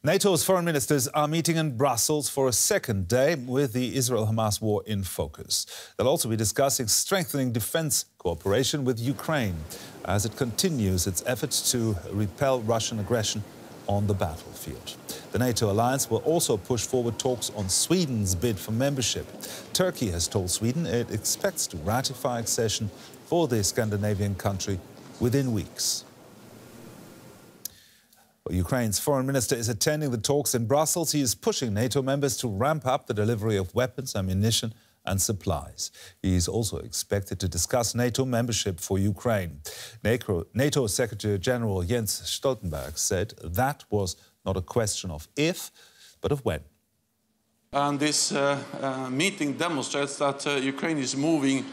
NATO's foreign ministers are meeting in Brussels for a second day with the Israel-Hamas war in focus. They'll also be discussing strengthening defense cooperation with Ukraine as it continues its efforts to repel Russian aggression on the battlefield. The NATO alliance will also push forward talks on Sweden's bid for membership. Turkey has told Sweden it expects to ratify accession for the Scandinavian country within weeks. Well, Ukraine's foreign minister is attending the talks in Brussels. He is pushing NATO members to ramp up the delivery of weapons, ammunition and supplies. He is also expected to discuss NATO membership for Ukraine. NATO Secretary General Jens Stoltenberg said that was not a question of if, but of when. And this meeting demonstrates that Ukraine is moving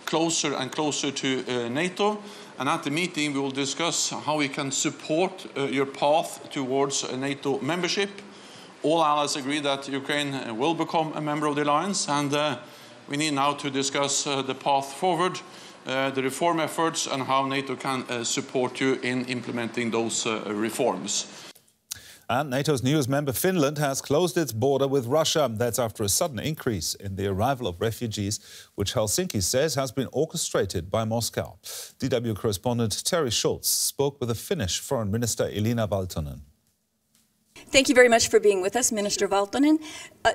closer and closer to NATO. And at the meeting, we will discuss how we can support your path towards NATO membership. All allies agree that Ukraine will become a member of the alliance, and we need now to discuss the path forward, the reform efforts, and how NATO can support you in implementing those reforms. And NATO's newest member, Finland, has closed its border with Russia. That's after a sudden increase in the arrival of refugees, which Helsinki says has been orchestrated by Moscow. DW correspondent Terry Schultz spoke with the Finnish Foreign Minister Elina Valtonen. Thank you very much for being with us, Minister Valtonen.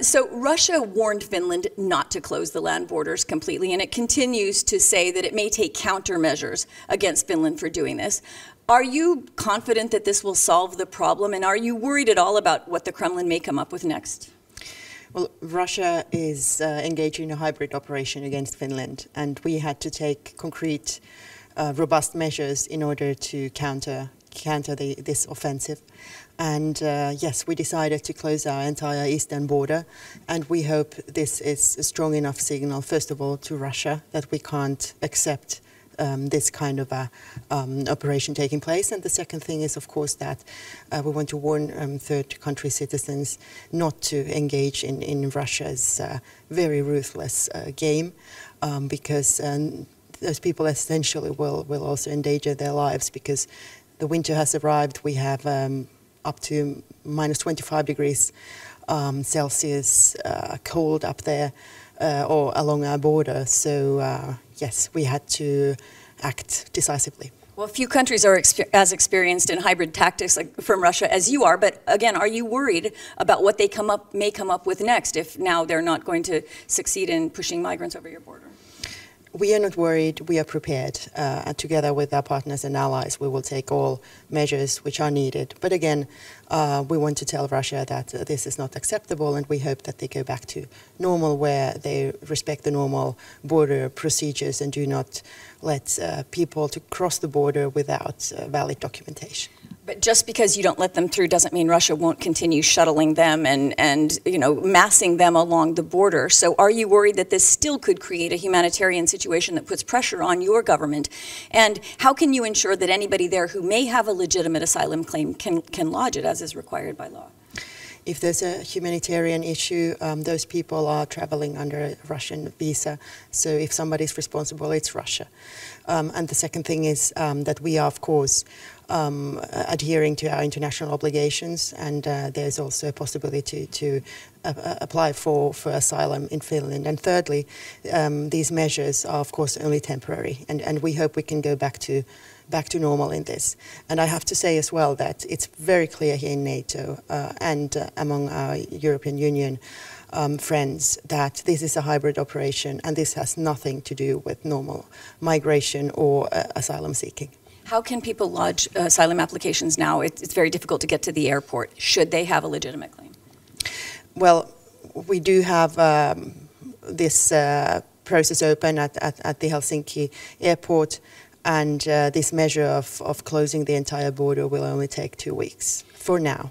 So Russia warned Finland not to close the land borders completely, and it continues to say that it may take countermeasures against Finland for doing this. Are you confident that this will solve the problem, and are you worried at all about what the Kremlin may come up with next? Well, Russia is engaging in a hybrid operation against Finland, and we had to take concrete, robust measures in order to counter this offensive. And yes, we decided to close our entire eastern border, and we hope this is a strong enough signal, first of all, to Russia that we can't accept this kind of operation taking place. And the second thing is, of course, that we want to warn third country citizens not to engage in Russia's very ruthless game, because those people essentially will also endanger their lives, because the winter has arrived. We have up to minus 25 degrees Celsius cold up there or along our border. So yes, we had to act decisively. Well, few countries are as experienced in hybrid tactics from Russia as you are, but again, are you worried about what they may come up with next if now they're not going to succeed in pushing migrants over your border? We are not worried. We are prepared. And together with our partners and allies, we will take all measures which are needed. But again, we want to tell Russia that this is not acceptable, and we hope that they go back to normal, where they respect the normal border procedures and do not let people to cross the border without valid documentation. But just because you don't let them through doesn't mean Russia won't continue shuttling them and massing them along the border. So are you worried that this still could create a humanitarian situation that puts pressure on your government? And how can you ensure that anybody there who may have a legitimate asylum claim can lodge it as is required by law? If there's a humanitarian issue, those people are traveling under a Russian visa. So if somebody's responsible, it's Russia. And the second thing is that we are, of course, adhering to our international obligations, and there's also a possibility to apply for asylum in Finland. And thirdly, these measures are, of course, only temporary, and we hope we can go back to normal in this. And I have to say as well that it's very clear here in NATO and among our European Union friends that this is a hybrid operation, and this has nothing to do with normal migration or asylum seeking. How can people lodge asylum applications now? It's very difficult to get to the airport. Should they have a legitimate claim? Well, we do have this process open at the Helsinki airport, and this measure of closing the entire border will only take 2 weeks for now.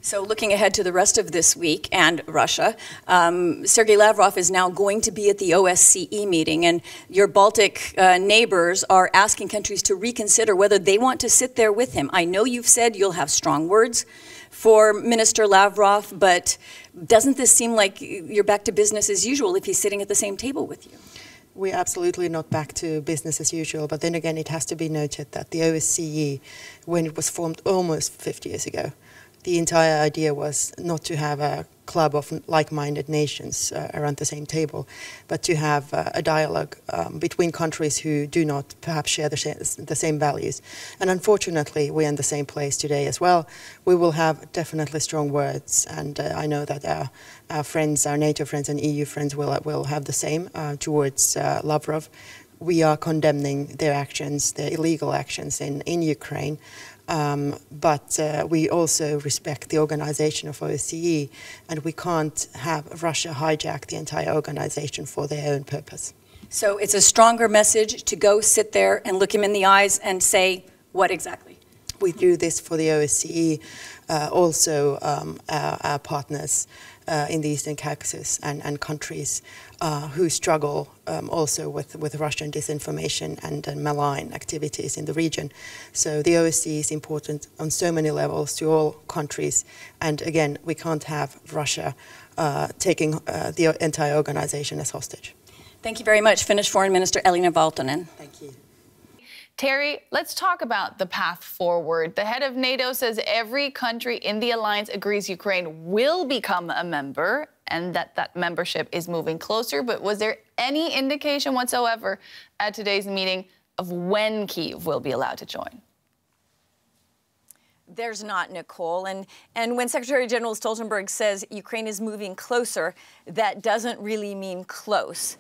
So looking ahead to the rest of this week and Russia, Sergei Lavrov is now going to be at the OSCE meeting, and your Baltic neighbors are asking countries to reconsider whether they want to sit there with him. I know you've said you'll have strong words for Minister Lavrov, but doesn't this seem like you're back to business as usual if he's sitting at the same table with you? We're absolutely not back to business as usual, but then again, it has to be noted that the OSCE, when it was formed almost 50 years ago, The entire idea was not to have a club of like-minded nations around the same table, but to have a dialogue between countries who do not perhaps share the same values. And unfortunately, we're in the same place today as well. We will have definitely strong words, and I know that our friends, our NATO friends and EU friends will have the same towards Lavrov. We are condemning their actions, their illegal actions in Ukraine. But we also respect the organization of OSCE, and we can't have Russia hijack the entire organization for their own purpose. So it's a stronger message to go sit there and look him in the eyes and say what exactly? We do this for the OSCE, also our partners in the Eastern Caucasus and countries who struggle also with Russian disinformation and malign activities in the region. So the OSCE is important on so many levels to all countries. And again, we can't have Russia taking the entire organization as hostage. Thank you very much, Finnish Foreign Minister Elina Valtonen. Thank you. Terry, let's talk about the path forward. The head of NATO says every country in the alliance agrees Ukraine will become a member and that membership is moving closer. But was there any indication whatsoever at today's meeting of when Kyiv will be allowed to join? There's not, Nicole. And when Secretary General Stoltenberg says Ukraine is moving closer, that doesn't really mean close.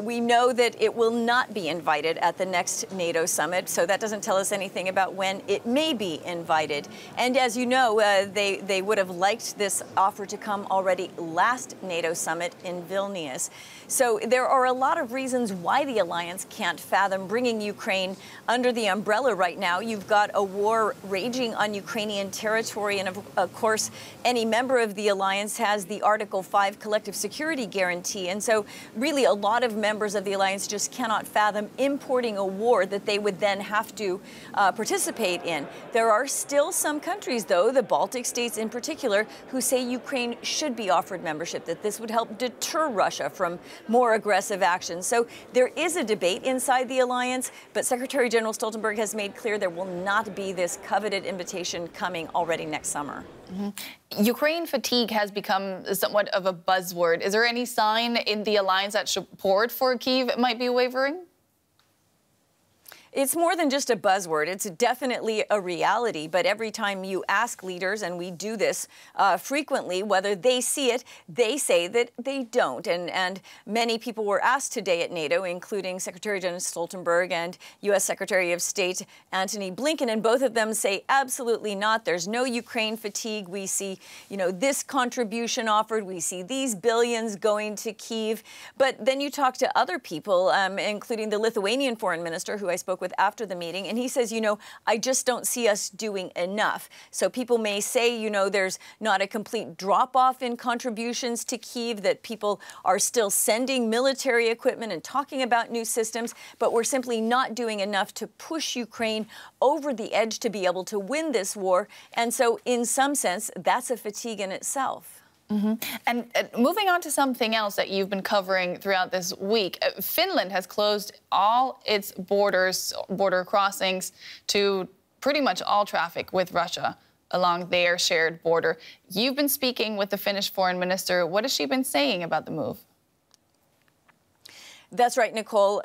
We know that it will not be invited at the next NATO summit, so that doesn't tell us anything about when it may be invited. And as you know, they would have liked this offer to come already last NATO summit in Vilnius. So there are a lot of reasons why the alliance can't fathom bringing Ukraine under the umbrella right now. You've got a war raging on Ukrainian territory, and of course, any member of the alliance has the Article 5 collective security guarantee. And so really a lot of members of the alliance just cannot fathom importing a war that they would then have to participate in. There are still some countries, though, the Baltic states in particular, who say Ukraine should be offered membership, that this would help deter Russia from more aggressive action. So there is a debate inside the alliance, but Secretary General Stoltenberg has made clear there will not be this coveted invitation coming already next summer. Mm-hmm. Ukraine fatigue has become somewhat of a buzzword. Is there any sign in the alliance that support for Kyiv might be wavering? It's more than just a buzzword. It's definitely a reality. But every time you ask leaders, and we do this frequently, whether they see it, they say that they don't. And many people were asked today at NATO, including Secretary General Stoltenberg and U.S. Secretary of State Antony Blinken, and both of them say absolutely not. There's no Ukraine fatigue. We see, this contribution offered. We see these billions going to Kyiv. But then you talk to other people, including the Lithuanian foreign minister, who I spoke with after the meeting, and he says, I just don't see us doing enough. So people may say, there's not a complete drop-off in contributions to Kyiv, that people are still sending military equipment and talking about new systems, but we're simply not doing enough to push Ukraine over the edge to be able to win this war. And so in some sense, that's a fatigue in itself. Mm-hmm. And moving on to something else that you've been covering throughout this week, Finland has closed all its border crossings to pretty much all traffic with Russia along their shared border. You've been speaking with the Finnish foreign minister. What has she been saying about the move? That's right, Nicole.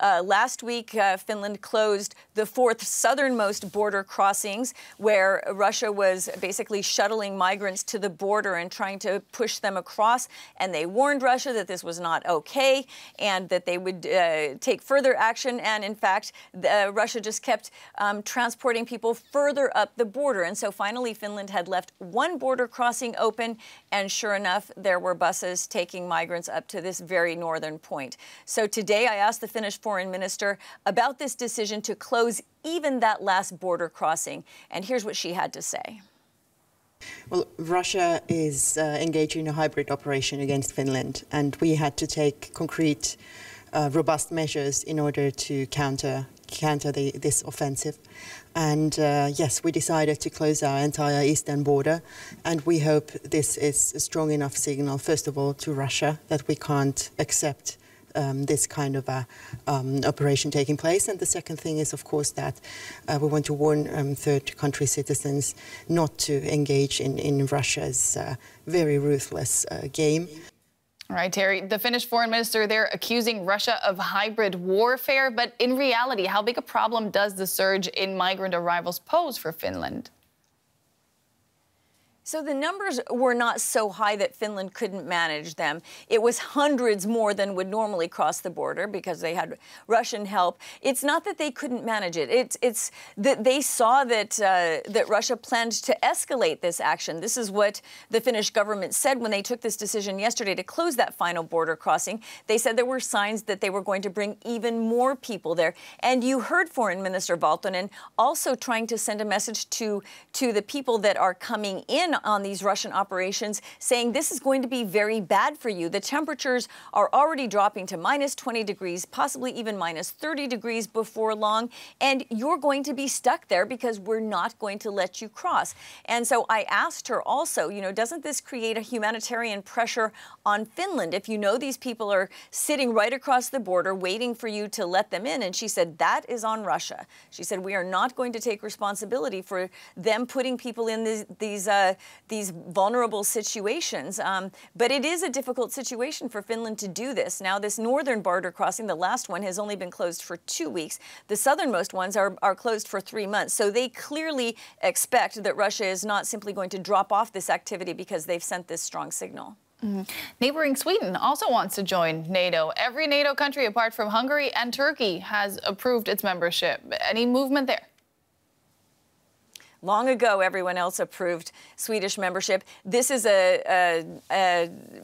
Last week, Finland closed the fourth southernmost border crossings, where Russia was basically shuttling migrants to the border and trying to push them across. And they warned Russia that this was not okay and that they would take further action. And in fact, Russia just kept transporting people further up the border. And so finally, Finland had left one border crossing open. And sure enough, there were buses taking migrants up to this very northern point. So today I asked the Finnish foreign minister about this decision to close even that last border crossing. And here's what she had to say. Well, Russia is engaging in a hybrid operation against Finland, and we had to take concrete, robust measures in order to counter this offensive. And yes, we decided to close our entire eastern border, and we hope this is a strong enough signal, first of all, to Russia that we can't accept this kind of a operation taking place. And the second thing is, of course, that we want to warn third country citizens not to engage in Russia's very ruthless game. All right, Terry, the Finnish foreign minister there accusing Russia of hybrid warfare. But in reality, how big a problem does the surge in migrant arrivals pose for Finland? So the numbers were not so high that Finland couldn't manage them. It was hundreds more than would normally cross the border because they had Russian help. It's not that they couldn't manage it. It's that they saw that that Russia planned to escalate this action. This is what the Finnish government said when they took this decision yesterday to close that final border crossing. They said there were signs that they were going to bring even more people there. And you heard Foreign Minister Valtonen also trying to send a message to the people that are coming in on these Russian operations, saying this is going to be very bad for you. The temperatures are already dropping to minus 20 degrees, possibly even minus 30 degrees before long, and you're going to be stuck there because we're not going to let you cross. And so I asked her also, you know, doesn't this create a humanitarian pressure on Finland if you know these people are sitting right across the border waiting for you to let them in? And she said that is on Russia. She said we are not going to take responsibility for them putting people in these vulnerable situations. But it is a difficult situation for Finland to do this. Now, this northern border crossing, the last one, has only been closed for 2 weeks. The southernmost ones are closed for 3 months. So they clearly expect that Russia is not simply going to drop off this activity because they've sent this strong signal. Neighboring Sweden also wants to join NATO. Every NATO country apart from Hungary and Turkey has approved its membership. Any movement there? Long ago, everyone else approved Swedish membership. This is a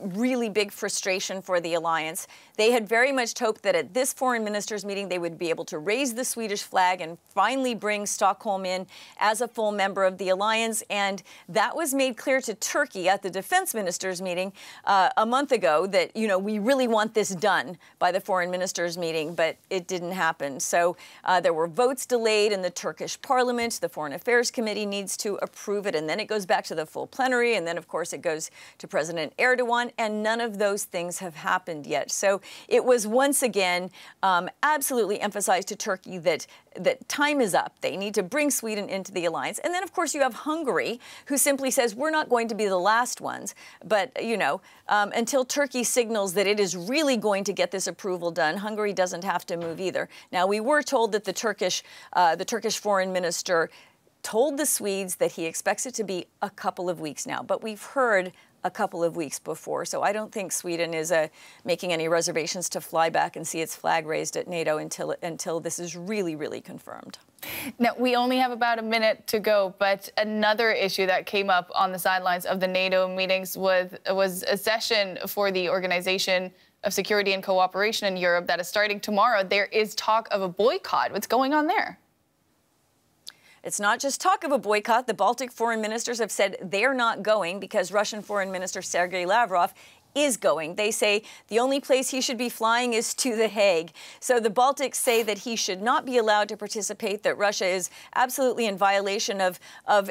really big frustration for the alliance. They had very much hoped that at this foreign ministers meeting, they would be able to raise the Swedish flag and finally bring Stockholm in as a full member of the alliance. And that was made clear to Turkey at the defense ministers meeting a month ago that, you know, we really want this done by the foreign ministers meeting, but it didn't happen. So there were votes delayed in the Turkish parliament. The Foreign Affairs Committee needs to approve it, and then it goes back to the full plenary, and then, of course, it goes to President Erdogan, and none of those things have happened yet. So it was once again absolutely emphasized to Turkey that time is up. They need to bring Sweden into the alliance. And then, of course, you have Hungary, who simply says, we're not going to be the last ones. But, you know, until Turkey signals that it is really going to get this approval done, Hungary doesn't have to move either. Now, we were told that the Turkish foreign minister told the Swedes that he expects it to be a couple of weeks now, but we've heard a couple of weeks before. So I don't think Sweden is making any reservations to fly back and see its flag raised at NATO until this is really, really confirmed. Now, we only have about a minute to go, but another issue that came up on the sidelines of the NATO meetings was a session for the Organization of Security and Cooperation in Europe that is starting tomorrow. There is talk of a boycott. What's going on there? It's not just talk of a boycott. The Baltic foreign ministers have said they're not going because Russian Foreign Minister Sergei Lavrov is going. They say the only place he should be flying is to The Hague. So the Baltics say that he should not be allowed to participate, that Russia is absolutely in violation of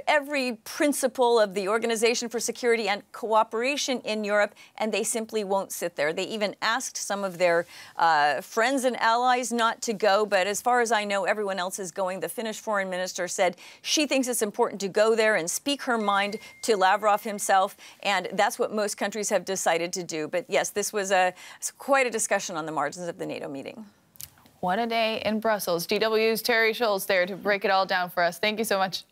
every principle of the Organization for Security and Cooperation in Europe, and they simply won't sit there. They even asked some of their friends and allies not to go, but as far as I know, everyone else is going. The Finnish foreign minister said she thinks it's important to go there and speak her mind to Lavrov himself, and that's what most countries have decided to do. But yes, this was quite a discussion on the margins of the NATO meeting. What a day in Brussels. DW's Terry Schultz there to break it all down for us. Thank you so much.